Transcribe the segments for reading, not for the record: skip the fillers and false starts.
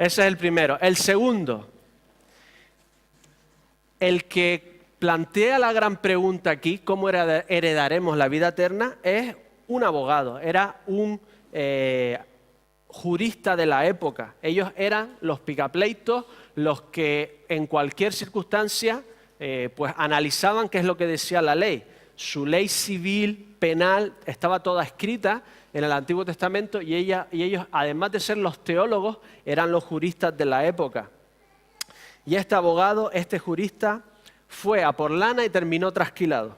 Ese es el primero. El segundo, el que plantea la gran pregunta aquí, ¿cómo heredaremos la vida eterna?, es un abogado, era un jurista de la época. Ellos eran los picapleitos, los que en cualquier circunstancia pues analizaban qué es lo que decía la ley. Su ley civil, penal, estaba toda escrita en el Antiguo Testamento y ellos, además de ser los teólogos, eran los juristas de la época. Y este abogado, este jurista, fue a por lana y terminó trasquilado.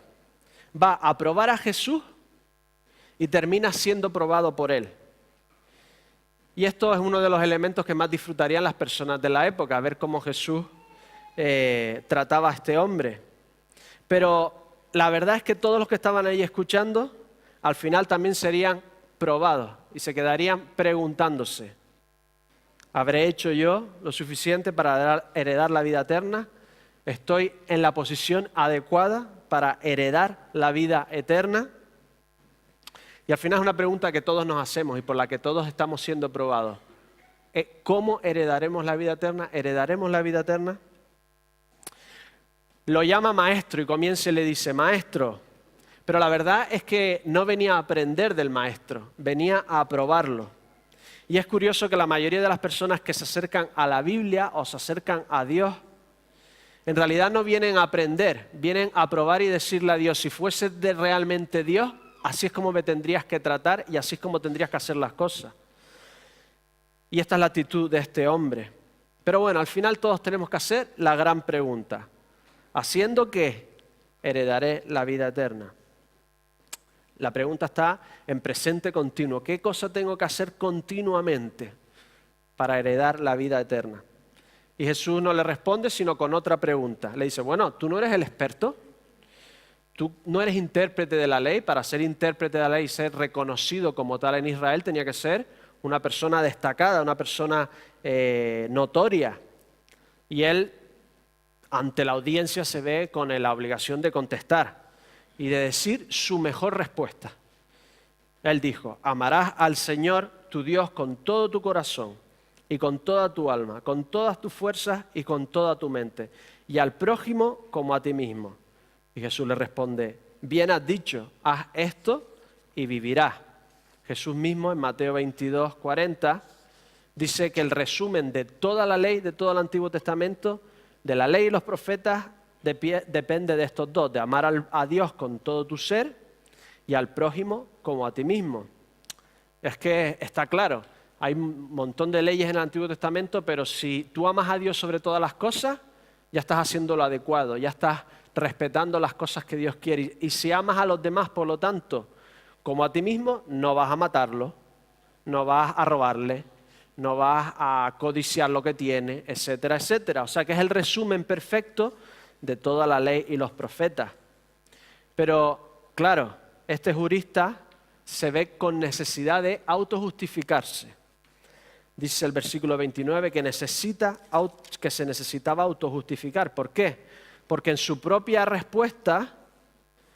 Va a probar a Jesús y termina siendo probado por él. Y esto es uno de los elementos que más disfrutarían las personas de la época, ver cómo Jesús trataba a este hombre. Pero la verdad es que todos los que estaban ahí escuchando, al final también serían probados y se quedarían preguntándose: ¿habré hecho yo lo suficiente para heredar la vida eterna? ¿Estoy en la posición adecuada para heredar la vida eterna? Y al final es una pregunta que todos nos hacemos y por la que todos estamos siendo probados. ¿Cómo heredaremos la vida eterna? ¿Heredaremos la vida eterna? Lo llama maestro y comienza y le dice: maestro. Pero la verdad es que no venía a aprender del maestro, venía a probarlo. Y es curioso que la mayoría de las personas que se acercan a la Biblia o se acercan a Dios, en realidad no vienen a aprender, vienen a probar y decirle a Dios: si fuese realmente Dios, así es como me tendrías que tratar y así es como tendrías que hacer las cosas. Y esta es la actitud de este hombre. Pero bueno, al final todos tenemos que hacer la gran pregunta: ¿haciendo qué heredaré la vida eterna? La pregunta está en presente continuo. ¿Qué cosa tengo que hacer continuamente para heredar la vida eterna? Y Jesús no le responde sino con otra pregunta. Le dice: bueno, ¿tú no eres el experto? ¿Tú no eres intérprete de la ley? Para ser intérprete de la ley y ser reconocido como tal en Israel tenía que ser una persona destacada, una persona notoria. Y él, ante la audiencia, se ve con la obligación de contestar y de decir su mejor respuesta. Él dijo: amarás al Señor tu Dios con todo tu corazón y con toda tu alma, con todas tus fuerzas y con toda tu mente, y al prójimo como a ti mismo. Y Jesús le responde: bien has dicho, haz esto y vivirás. Jesús mismo en Mateo 22, 40 dice que el resumen de toda la ley, de todo el Antiguo Testamento, de la ley y los profetas, depende de estos dos: de amar a Dios con todo tu ser y al prójimo como a ti mismo. Es que está claro, hay un montón de leyes en el Antiguo Testamento, pero si tú amas a Dios sobre todas las cosas, ya estás haciendo lo adecuado, ya estás respetando las cosas que Dios quiere. Y si amas a los demás, por lo tanto, como a ti mismo, no vas a matarlo, no vas a robarle, no vas a codiciar lo que tiene, etcétera, etcétera. O sea que es el resumen perfecto de toda la ley y los profetas. Pero, claro, este jurista se ve con necesidad de autojustificarse. Dice el versículo 29 que se necesitaba autojustificar. ¿Por qué? Porque en su propia respuesta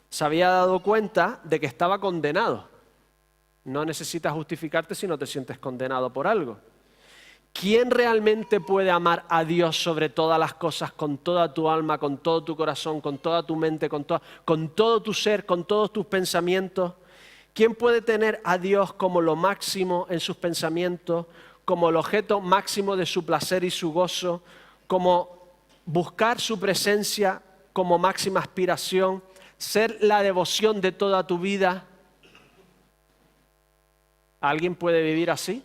se había dado cuenta de que estaba condenado. No necesitas justificarte si no te sientes condenado por algo. ¿Quién realmente puede amar a Dios sobre todas las cosas, con toda tu alma, con todo tu corazón, con toda tu mente, con todo tu ser, con todos tus pensamientos? ¿Quién puede tener a Dios como lo máximo en sus pensamientos, como el objeto máximo de su placer y su gozo, como buscar su presencia como máxima aspiración, ser la devoción de toda tu vida? ¿Alguien puede vivir así?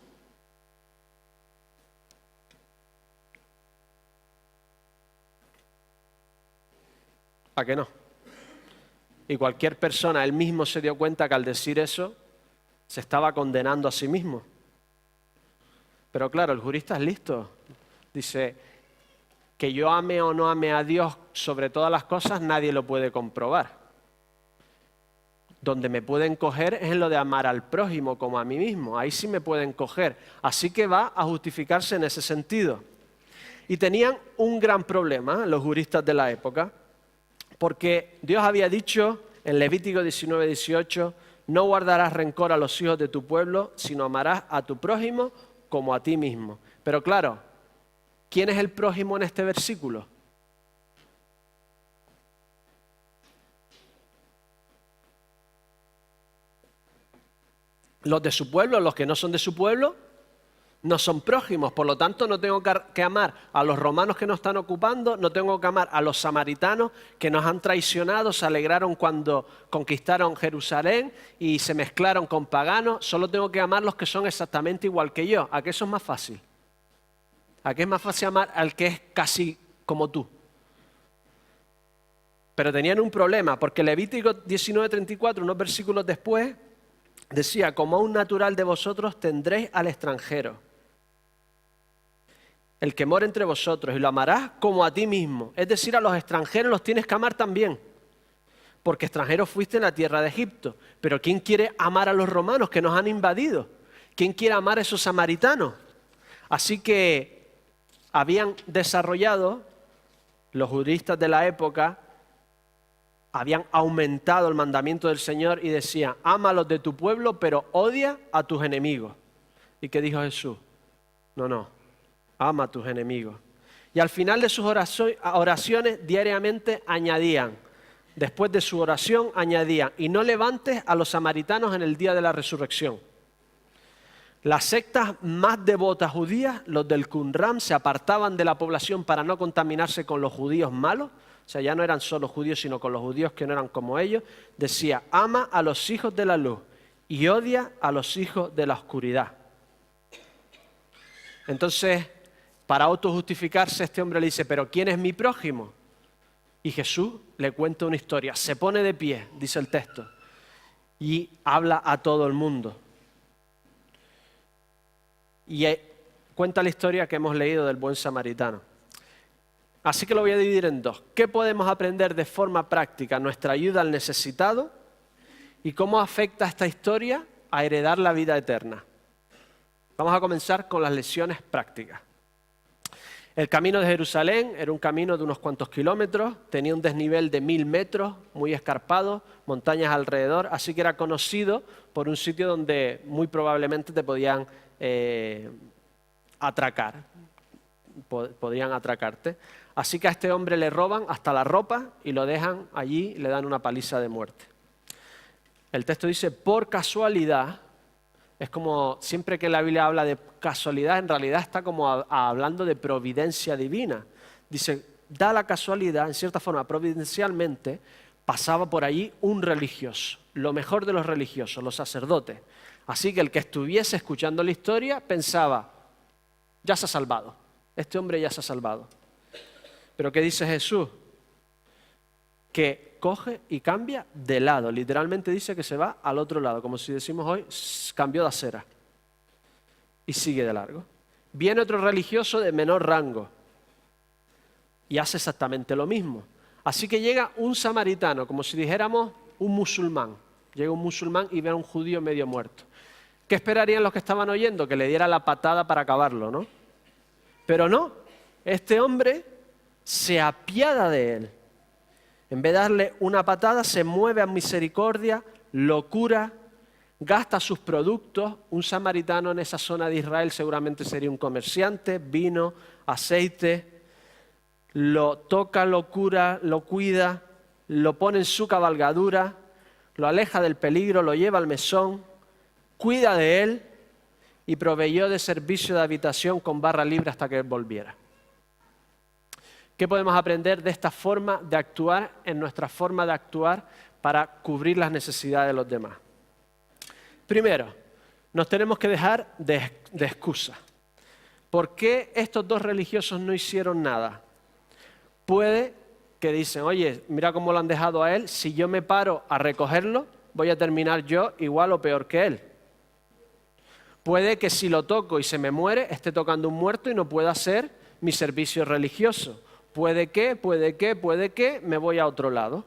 ¿A qué no? Y cualquier persona, él mismo se dio cuenta que al decir eso se estaba condenando a sí mismo. Pero claro, el jurista es listo. Dice: que yo ame o no ame a Dios sobre todas las cosas, nadie lo puede comprobar. Donde me pueden coger es en lo de amar al prójimo como a mí mismo. Ahí sí me pueden coger. Así que va a justificarse en ese sentido. Y tenían un gran problema los juristas de la época, porque Dios había dicho en Levítico 19, 18: no guardarás rencor a los hijos de tu pueblo, sino amarás a tu prójimo como a ti mismo. Pero claro, ¿Quién es el prójimo en este versículo? Los de su pueblo, los que no son de su pueblo, no son prójimos. Por lo tanto, no tengo que amar a los romanos que nos están ocupando, no tengo que amar a los samaritanos que nos han traicionado, se alegraron cuando conquistaron Jerusalén y se mezclaron con paganos. Solo tengo que amar los que son exactamente igual que yo. ¿A qué eso es más fácil? ¿A qué es más fácil amar al que es casi como tú? Pero tenían un problema, porque Levítico 19:34, unos versículos después, decía: como a un natural de vosotros tendréis al extranjero, el que mora entre vosotros, y lo amarás como a ti mismo. Es decir, a los extranjeros los tienes que amar también, porque extranjeros fuiste en la tierra de Egipto. Pero ¿quién quiere amar a los romanos que nos han invadido? ¿Quién quiere amar a esos samaritanos? Así que habían desarrollado, los juristas de la época, habían aumentado el mandamiento del Señor y decían: ama a los de tu pueblo, pero odia a tus enemigos. ¿Y qué dijo Jesús? No, ama a tus enemigos. Y al final de sus oraciones diariamente añadían, después de su oración añadían: y no levantes a los samaritanos en el día de la resurrección. Las sectas más devotas judías, los del Qumran, se apartaban de la población para no contaminarse con los judíos malos. O sea, ya no eran solo judíos, sino con los judíos que no eran como ellos. Decía: ama a los hijos de la luz y odia a los hijos de la oscuridad. Entonces, para autojustificarse, este hombre le dice: ¿pero quién es mi prójimo? Y Jesús le cuenta una historia. Se pone de pie, dice el texto, y habla a todo el mundo. Y cuenta la historia que hemos leído del buen samaritano. Así que lo voy a dividir en dos. ¿Qué podemos aprender de forma práctica? Nuestra ayuda al necesitado, y cómo afecta esta historia a heredar la vida eterna. Vamos a comenzar con las lecciones prácticas. El camino de Jerusalén era un camino de unos cuantos kilómetros, tenía un desnivel de 1000 metros, muy escarpado, montañas alrededor, así que era conocido por un sitio donde muy probablemente te podían atracar, podrían atracarte. Así que a este hombre le roban hasta la ropa y lo dejan allí y le dan una paliza de muerte. El texto dice: por casualidad. Es como siempre que la Biblia habla de casualidad, en realidad está como hablando de providencia divina. Dice: da la casualidad, en cierta forma, providencialmente, pasaba por allí un religioso, lo mejor de los religiosos, los sacerdotes. Así que el que estuviese escuchando la historia pensaba: ya se ha salvado, este hombre ya se ha salvado. Pero ¿qué dice Jesús? Que coge y cambia de lado. Literalmente dice que se va al otro lado, como si decimos hoy, cambió de acera. Y sigue de largo. Viene otro religioso de menor rango y hace exactamente lo mismo. Así que llega un samaritano, como si dijéramos un musulmán. Llega un musulmán y ve a un judío medio muerto. ¿Qué esperarían los que estaban oyendo? Que le diera la patada para acabarlo, ¿no? Pero no, este hombre se apiada de él. En vez de darle una patada, se mueve a misericordia, lo cura, gasta sus productos. Un samaritano en esa zona de Israel seguramente sería un comerciante: vino, aceite. Lo toca, lo cura, lo cuida, lo pone en su cabalgadura, lo aleja del peligro, lo lleva al mesón, cuida de él y proveyó de servicio de habitación con barra libre hasta que él volviera. ¿Qué podemos aprender de esta forma de actuar, en nuestra forma de actuar para cubrir las necesidades de los demás? Primero, nos tenemos que dejar de excusas. ¿Por qué estos dos religiosos no hicieron nada? Puede que dicen: oye, mira cómo lo han dejado a él, si yo me paro a recogerlo, voy a terminar yo igual o peor que él. Puede que si lo toco y se me muere, esté tocando un muerto y no pueda hacer mi servicio religioso. Puede que, me voy a otro lado.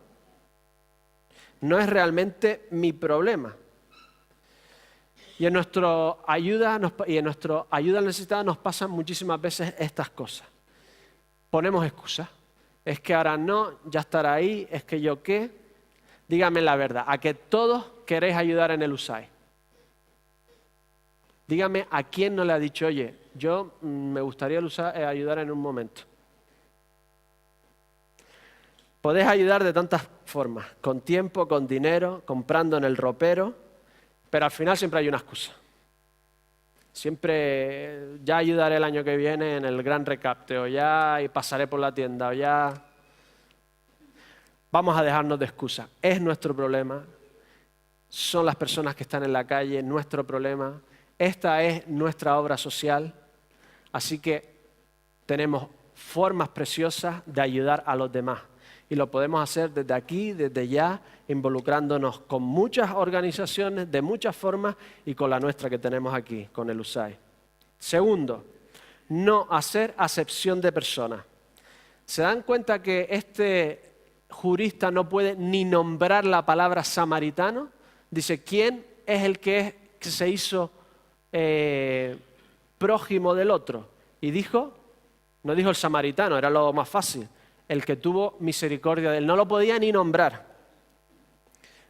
No es realmente mi problema. Y en nuestra ayuda al necesitado nos pasan muchísimas veces estas cosas. Ponemos excusas. Es que ahora no, ya estará ahí, es que yo qué. Díganme la verdad, ¿a que todos queréis ayudar en el USAID? Dígame a quién no le ha dicho, oye, yo me gustaría ayudar en un momento. Podés ayudar de tantas formas, con tiempo, con dinero, comprando en el ropero, pero al final siempre hay una excusa. Siempre, ya ayudaré el año que viene en el gran recapte, o ya pasaré por la tienda, o ya... Vamos a dejarnos de excusas. Es nuestro problema, son las personas que están en la calle, nuestro problema. Esta es nuestra obra social, así que tenemos formas preciosas de ayudar a los demás. Y lo podemos hacer desde aquí, desde ya, involucrándonos con muchas organizaciones, de muchas formas, y con la nuestra que tenemos aquí, con el USAID. Segundo, no hacer acepción de personas. ¿Se dan cuenta que este jurista no puede ni nombrar la palabra samaritano? Dice, ¿quién es el que se hizo prójimo del otro? Y dijo, no dijo el samaritano, era lo más fácil, el que tuvo misericordia de él. No lo podía ni nombrar.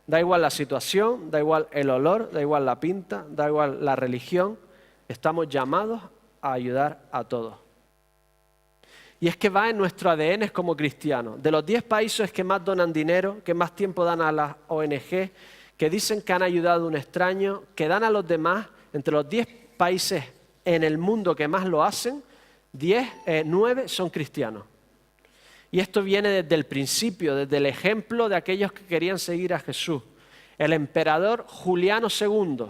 Da igual la situación, da igual el olor, da igual la pinta, da igual la religión. Estamos llamados a ayudar a todos. Y es que va en nuestro ADN como cristianos. De los 10 países que más donan dinero, que más tiempo dan a las ONG, que dicen que han ayudado a un extraño, que dan a los demás, entre los 10 países en el mundo que más lo hacen, 9 son cristianos. Y esto viene desde el principio, desde el ejemplo de aquellos que querían seguir a Jesús. El emperador Juliano II,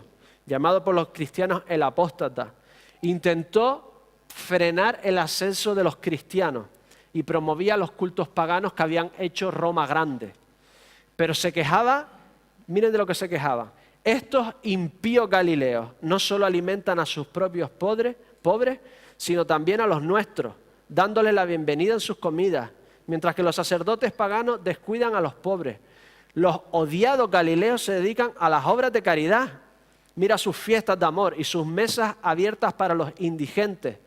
llamado por los cristianos el apóstata, intentó frenar el ascenso de los cristianos y promovía los cultos paganos que habían hecho Roma grande. Pero se quejaba, miren de lo que se quejaba, estos impíos galileos no solo alimentan a sus propios pobres, sino también a los nuestros, dándoles la bienvenida en sus comidas, mientras que los sacerdotes paganos descuidan a los pobres. Los odiados galileos se dedican a las obras de caridad. Mira sus fiestas de amor y sus mesas abiertas para los indigentes.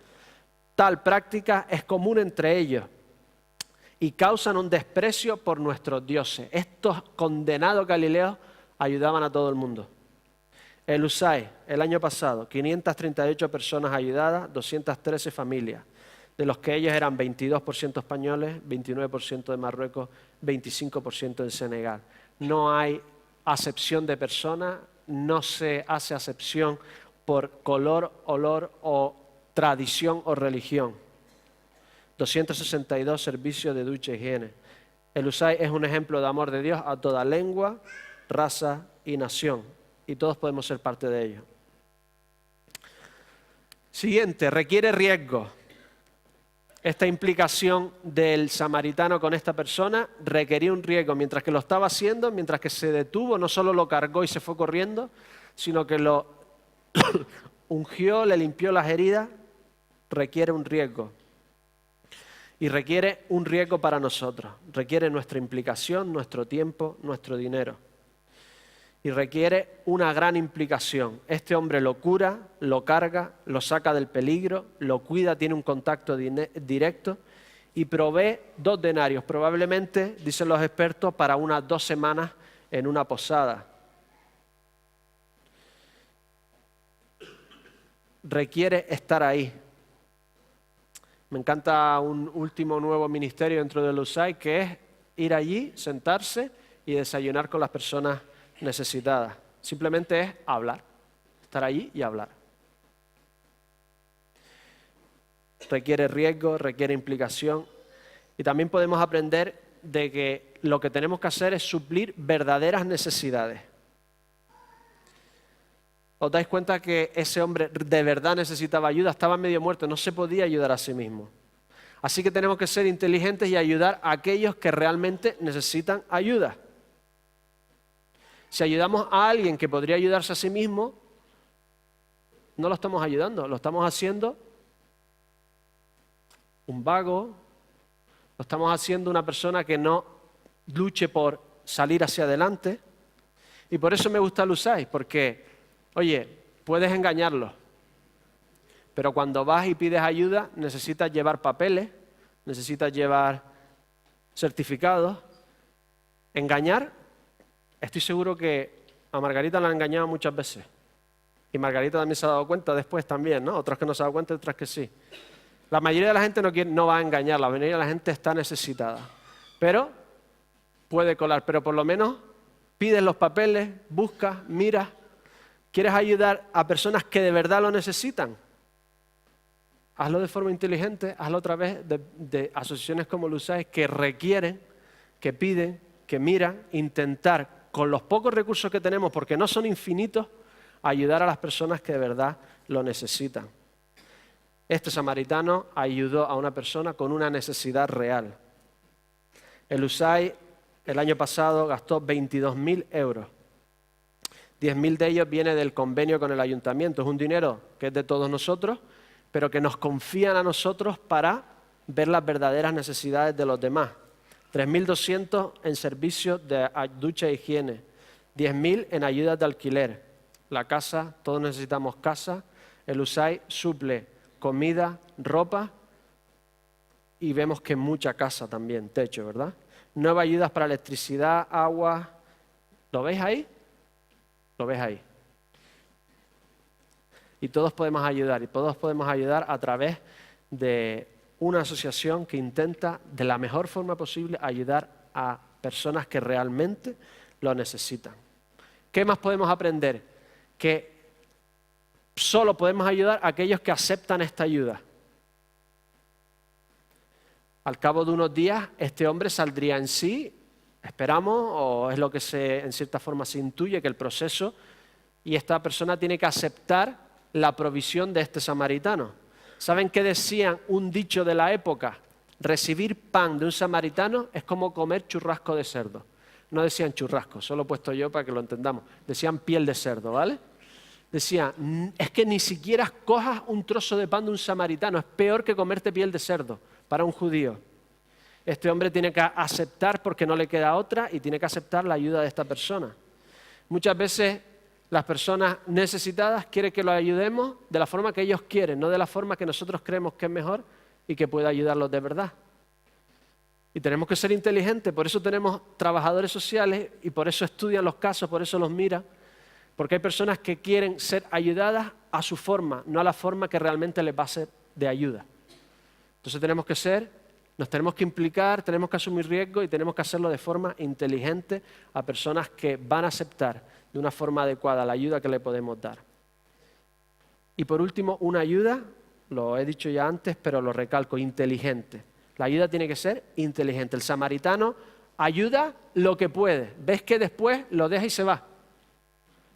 Tal práctica es común entre ellos y causan un desprecio por nuestros dioses. Estos condenados galileos ayudaban a todo el mundo. El USAID, el año pasado, 538 personas ayudadas, 213 familias, de los que ellos eran 22% españoles, 29% de Marruecos, 25% de Senegal. No hay acepción de personas, no se hace acepción por color, olor o tradición o religión. 262 servicios de ducha e higiene. El USAID es un ejemplo de amor de Dios a toda lengua, raza y nación. Y todos podemos ser parte de ello. Siguiente, requiere riesgo. Esta implicación del samaritano con esta persona requería un riesgo. Mientras que lo estaba haciendo, mientras que se detuvo, no solo lo cargó y se fue corriendo, sino que lo ungió, le limpió las heridas, requiere un riesgo. Y requiere un riesgo para nosotros. Requiere nuestra implicación, nuestro tiempo, nuestro dinero. Y requiere una gran implicación. Este hombre lo cura, lo carga, lo saca del peligro, lo cuida, tiene un contacto directo y provee 2 denarios, probablemente, dicen los expertos, para unas 2 semanas en una posada. Requiere estar ahí. Me encanta un último nuevo ministerio dentro del USAID, que es ir allí, sentarse y desayunar con las personas necesitadas. Simplemente es hablar, estar allí y hablar. Requiere riesgo, requiere implicación y también podemos aprender de que lo que tenemos que hacer es suplir verdaderas necesidades. ¿Os dais cuenta que ese hombre de verdad necesitaba ayuda? Estaba medio muerto, no se podía ayudar a sí mismo. Así que tenemos que ser inteligentes y ayudar a aquellos que realmente necesitan ayuda. Si ayudamos a alguien que podría ayudarse a sí mismo, no lo estamos ayudando, lo estamos haciendo un vago, lo estamos haciendo una persona que no luche por salir hacia adelante. Y por eso me gusta el USAID, porque, oye, puedes engañarlo, pero cuando vas y pides ayuda necesitas llevar papeles, necesitas llevar certificados. Engañar, estoy seguro que a Margarita la han engañado muchas veces. Y Margarita también se ha dado cuenta después también, ¿no? Otros que no se han dado cuenta y otras que sí. La mayoría de la gente no va a engañar, la mayoría de la gente está necesitada. Pero puede colar, pero por lo menos pides los papeles, buscas, miras. ¿Quieres ayudar a personas que de verdad lo necesitan? Hazlo de forma inteligente, hazlo a través de asociaciones como LUSAID que requieren, que piden, que miran, intentar con los pocos recursos que tenemos, porque no son infinitos, ayudar a las personas que de verdad lo necesitan. Este samaritano ayudó a una persona con una necesidad real. El USAID el año pasado gastó 22.000 euros. 10.000 de ellos viene del convenio con el ayuntamiento. Es un dinero que es de todos nosotros, pero que nos confían a nosotros para ver las verdaderas necesidades de los demás. 3.200 en servicios de ducha e higiene. 10.000 en ayudas de alquiler. La casa, todos necesitamos casa. El USAID suple comida, ropa y vemos que mucha casa también, techo, ¿verdad? 9 ayudas para electricidad, agua. ¿Lo veis ahí? Lo ves ahí. Y todos podemos ayudar, a través de una asociación que intenta de la mejor forma posible ayudar a personas que realmente lo necesitan. ¿Qué más podemos aprender? Que solo podemos ayudar a aquellos que aceptan esta ayuda. Al cabo de unos días, este hombre saldría en sí, esperamos, o es lo que en cierta forma se intuye, que el proceso, y esta persona tiene que aceptar la provisión de este samaritano. ¿Saben qué decían un dicho de la época? Recibir pan de un samaritano es como comer churrasco de cerdo. No decían churrasco, solo he puesto yo para que lo entendamos. Decían piel de cerdo, ¿vale? Decían, es que ni siquiera cojas un trozo de pan de un samaritano, es peor que comerte piel de cerdo para un judío. Este hombre tiene que aceptar porque no le queda otra y tiene que aceptar la ayuda de esta persona. Muchas veces las personas necesitadas quieren que los ayudemos de la forma que ellos quieren, no de la forma que nosotros creemos que es mejor y que puede ayudarlos de verdad. Y tenemos que ser inteligentes, por eso tenemos trabajadores sociales y por eso estudian los casos, por eso los miran, porque hay personas que quieren ser ayudadas a su forma, no a la forma que realmente les va a ser de ayuda. Entonces nos tenemos que implicar, tenemos que asumir riesgos y tenemos que hacerlo de forma inteligente a personas que van a aceptar de una forma adecuada la ayuda que le podemos dar. Y por último, una ayuda, lo he dicho ya antes, pero lo recalco, inteligente. La ayuda tiene que ser inteligente. El samaritano ayuda lo que puede. Ves que después lo deja y se va.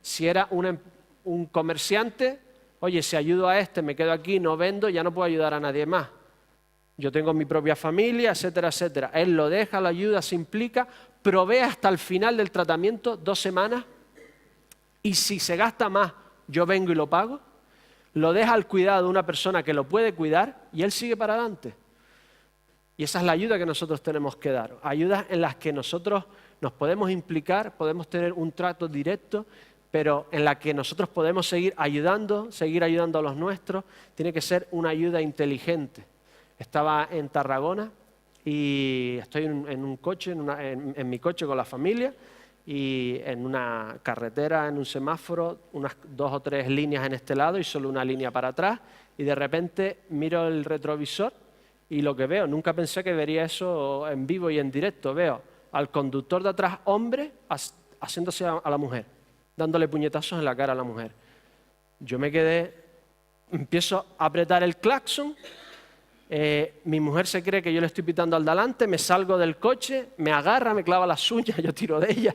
Si era un comerciante, oye, si ayudo a este, me quedo aquí, no vendo, ya no puedo ayudar a nadie más. Yo tengo mi propia familia, etcétera, etcétera. Él lo deja, lo ayuda, se implica, provee hasta el final del tratamiento, 2 semanas, y si se gasta más, yo vengo y lo pago. Lo deja al cuidado de una persona que lo puede cuidar y él sigue para adelante. Y esa es la ayuda que nosotros tenemos que dar. Ayudas en las que nosotros nos podemos implicar, podemos tener un trato directo, pero en la que nosotros podemos seguir ayudando a los nuestros. Tiene que ser una ayuda inteligente. Estaba en Tarragona y estoy en un coche, en mi coche con la familia y en una carretera, en un semáforo, unas 2 o 3 líneas en este lado y solo una línea para atrás y de repente miro el retrovisor y lo que veo, nunca pensé que vería eso en vivo y en directo, veo al conductor de atrás, hombre, haciéndose a la mujer, dándole puñetazos en la cara a la mujer. Yo me quedé, empiezo a apretar el claxon. Mi mujer se cree que yo le estoy pitando al delante, me salgo del coche, me agarra, me clava las uñas, yo tiro de ella,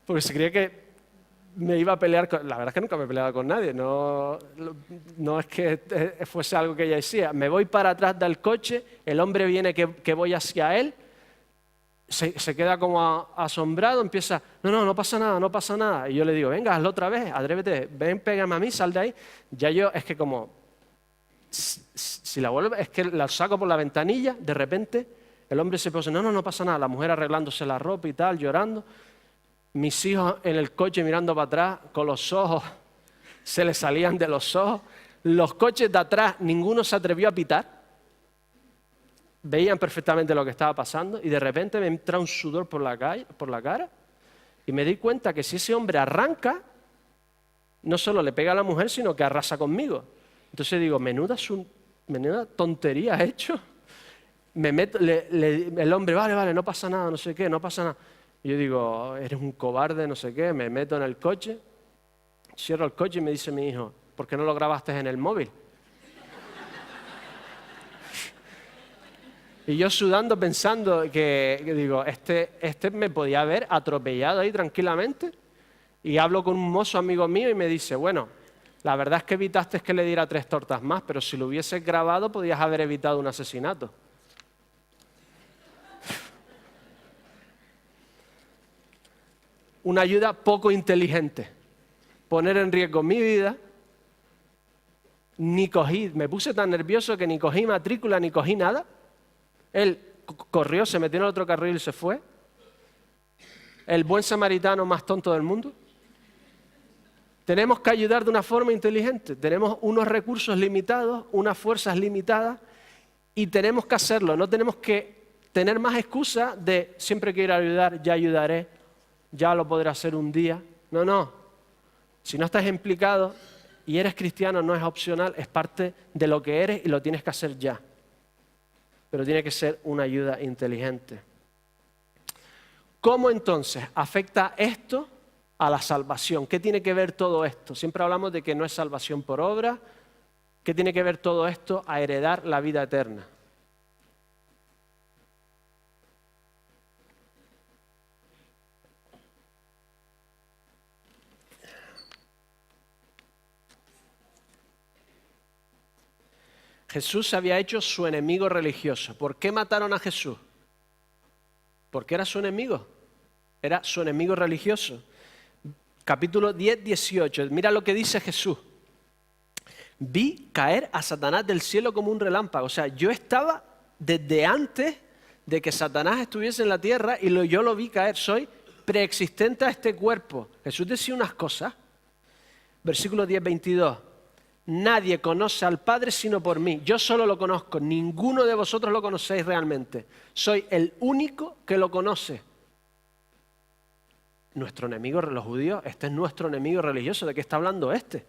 porque se cree que me iba a pelear con... La verdad es que nunca me he peleado con nadie, no es que fuese algo que ella decía. Me voy para atrás del coche, el hombre viene que voy hacia él, se queda como asombrado, empieza, no pasa nada, no pasa nada. Y yo le digo, venga, hazlo otra vez, atrévete, ven, pégame a mí, sal de ahí. Ya yo, es que como... Si la vuelvo, es que la saco por la ventanilla, de repente el hombre se pone, no pasa nada, la mujer arreglándose la ropa y tal, llorando, mis hijos en el coche mirando para atrás, con los ojos, se les salían de los ojos, los coches de atrás, ninguno se atrevió a pitar, veían perfectamente lo que estaba pasando y de repente me entra un sudor por la cara y me di cuenta que si ese hombre arranca, no solo le pega a la mujer, sino que arrasa conmigo. Entonces digo, menuda tontería ha hecho. Me meto, el hombre, vale, no pasa nada, no sé qué, no pasa nada. Y yo digo, eres un cobarde, no sé qué, me meto en el coche, cierro el coche y me dice mi hijo, ¿por qué no lo grabaste en el móvil? Y yo sudando pensando que digo, este me podía haber atropellado ahí tranquilamente. Y hablo con un mozo amigo mío y me dice, bueno, la verdad es que evitaste que le diera 3 tortas más, pero si lo hubieses grabado podías haber evitado un asesinato. Una ayuda poco inteligente. Poner en riesgo mi vida. Me puse tan nervioso que ni cogí matrícula ni cogí nada. Él corrió, se metió en el otro carril y se fue. El buen samaritano más tonto del mundo. Tenemos que ayudar de una forma inteligente. Tenemos unos recursos limitados, unas fuerzas limitadas y tenemos que hacerlo. No tenemos que tener más excusa de siempre quiero ayudar, ya ayudaré, ya lo podré hacer un día. No. Si no estás implicado y eres cristiano, no es opcional, es parte de lo que eres y lo tienes que hacer ya. Pero tiene que ser una ayuda inteligente. ¿Cómo entonces afecta esto a la salvación? ¿Qué tiene que ver todo esto? Siempre hablamos de que no es salvación por obra. ¿Qué tiene que ver todo esto a heredar la vida eterna? Jesús se había hecho su enemigo religioso. ¿Por qué mataron a Jesús? Porque era su enemigo. Era su enemigo religioso. Capítulo 10, 18. Mira lo que dice Jesús. Vi caer a Satanás del cielo como un relámpago. O sea, yo estaba desde antes de que Satanás estuviese en la tierra y yo lo vi caer. Soy preexistente a este cuerpo. Jesús decía unas cosas. Versículo 10, 22. Nadie conoce al Padre sino por mí. Yo solo lo conozco. Ninguno de vosotros lo conocéis realmente. Soy el único que lo conoce. Nuestro enemigo, los judíos, este es nuestro enemigo religioso. ¿De qué está hablando este?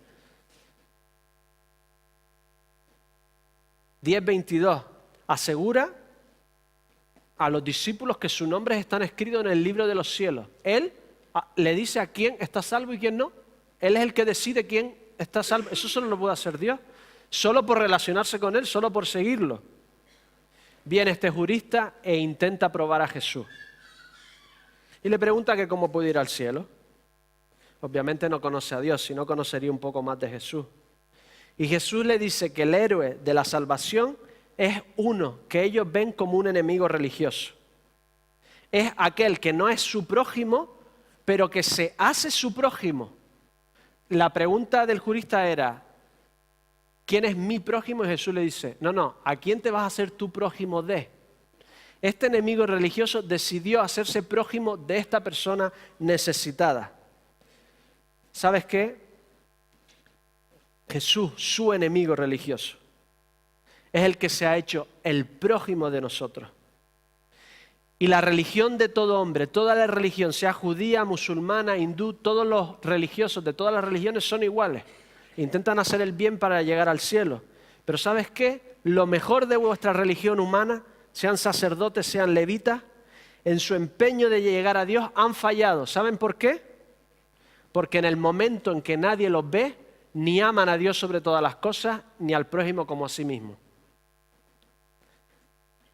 10:22. Asegura a los discípulos que sus nombres están escritos en el libro de los cielos. Él le dice a quién está salvo y quién no. Él es el que decide quién está salvo. Eso solo lo puede hacer Dios. Solo por relacionarse con Él, solo por seguirlo. Viene este jurista e intenta probar a Jesús. Y le pregunta que cómo puede ir al cielo. Obviamente no conoce a Dios, si no conocería un poco más de Jesús. Y Jesús le dice que el héroe de la salvación es uno que ellos ven como un enemigo religioso. Es aquel que no es su prójimo, pero que se hace su prójimo. La pregunta del jurista era, ¿quién es mi prójimo? Y Jesús le dice, no, ¿a quién te vas a hacer tu prójimo de? Este enemigo religioso decidió hacerse prójimo de esta persona necesitada. ¿Sabes qué? Jesús, su enemigo religioso, es el que se ha hecho el prójimo de nosotros. Y la religión de todo hombre, toda la religión, sea judía, musulmana, hindú, todos los religiosos de todas las religiones son iguales. Intentan hacer el bien para llegar al cielo. Pero ¿sabes qué? Lo mejor de vuestra religión humana, sean sacerdotes, sean levitas, en su empeño de llegar a Dios han fallado. ¿Saben por qué? Porque en el momento en que nadie los ve, ni aman a Dios sobre todas las cosas, ni al prójimo como a sí mismo.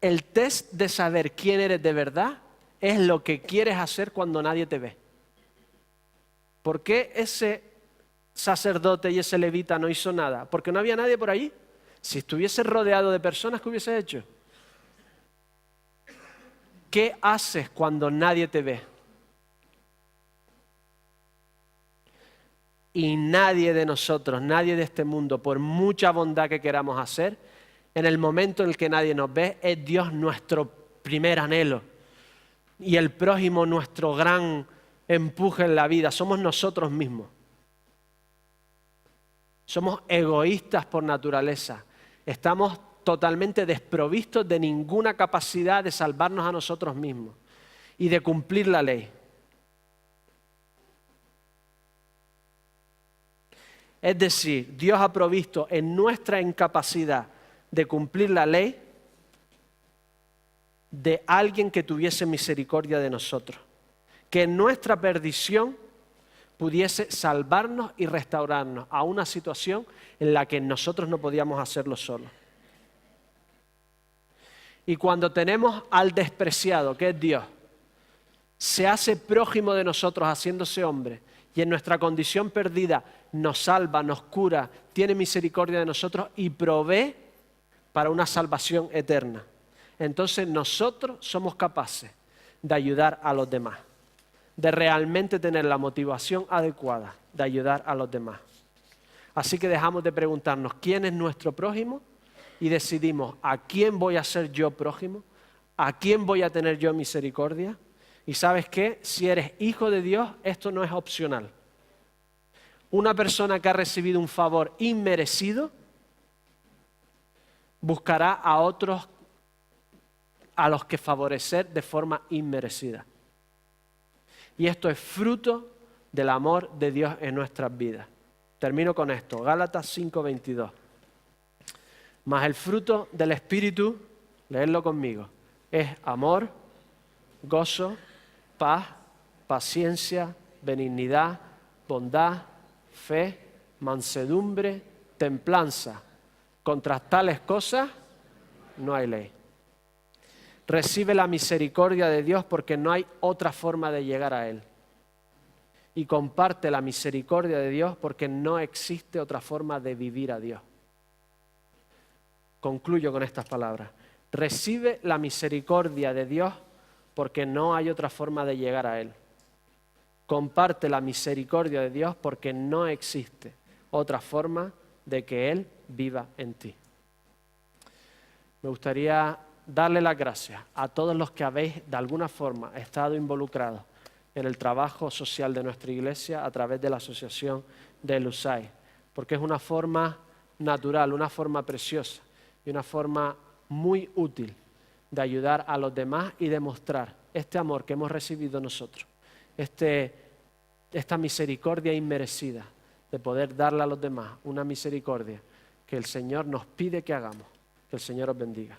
El test de saber quién eres de verdad es lo que quieres hacer cuando nadie te ve. ¿Por qué ese sacerdote y ese levita no hizo nada? Porque no había nadie por allí. Si estuviese rodeado de personas, ¿qué hubiese hecho? ¿Qué haces cuando nadie te ve? Y nadie de nosotros, nadie de este mundo, por mucha bondad que queramos hacer, en el momento en el que nadie nos ve, es Dios nuestro primer anhelo. Y el prójimo nuestro gran empuje en la vida. Somos nosotros mismos. Somos egoístas por naturaleza. Estamos totalmente desprovistos de ninguna capacidad de salvarnos a nosotros mismos y de cumplir la ley. Es decir, Dios ha provisto en nuestra incapacidad de cumplir la ley de alguien que tuviese misericordia de nosotros, que en nuestra perdición pudiese salvarnos y restaurarnos a una situación en la que nosotros no podíamos hacerlo solos. Y cuando tenemos al despreciado, que es Dios, se hace prójimo de nosotros haciéndose hombre y en nuestra condición perdida nos salva, nos cura, tiene misericordia de nosotros y provee para una salvación eterna. Entonces nosotros somos capaces de ayudar a los demás, de realmente tener la motivación adecuada de ayudar a los demás. Así que dejamos de preguntarnos quién es nuestro prójimo y decidimos a quién voy a ser yo prójimo, a quién voy a tener yo misericordia. Y ¿sabes qué? Si eres hijo de Dios, esto no es opcional. Una persona que ha recibido un favor inmerecido buscará a otros a los que favorecer de forma inmerecida. Y esto es fruto del amor de Dios en nuestras vidas. Termino con esto, Gálatas 5:22. Mas el fruto del Espíritu, leedlo conmigo, es amor, gozo, paz, paciencia, benignidad, bondad, fe, mansedumbre, templanza. Contra tales cosas no hay ley. Recibe la misericordia de Dios porque no hay otra forma de llegar a Él. Y comparte la misericordia de Dios porque no existe otra forma de vivir a Dios. Concluyo con estas palabras. Recibe la misericordia de Dios porque no hay otra forma de llegar a Él. Comparte la misericordia de Dios porque no existe otra forma de que Él viva en ti. Me gustaría darle las gracias a todos los que habéis de alguna forma estado involucrados en el trabajo social de nuestra iglesia a través de la asociación de El USAID, porque es una forma natural, una forma preciosa y una forma muy útil de ayudar a los demás y demostrar este amor que hemos recibido nosotros, esta misericordia inmerecida de poder darle a los demás una misericordia que el Señor nos pide que hagamos. Que el Señor os bendiga.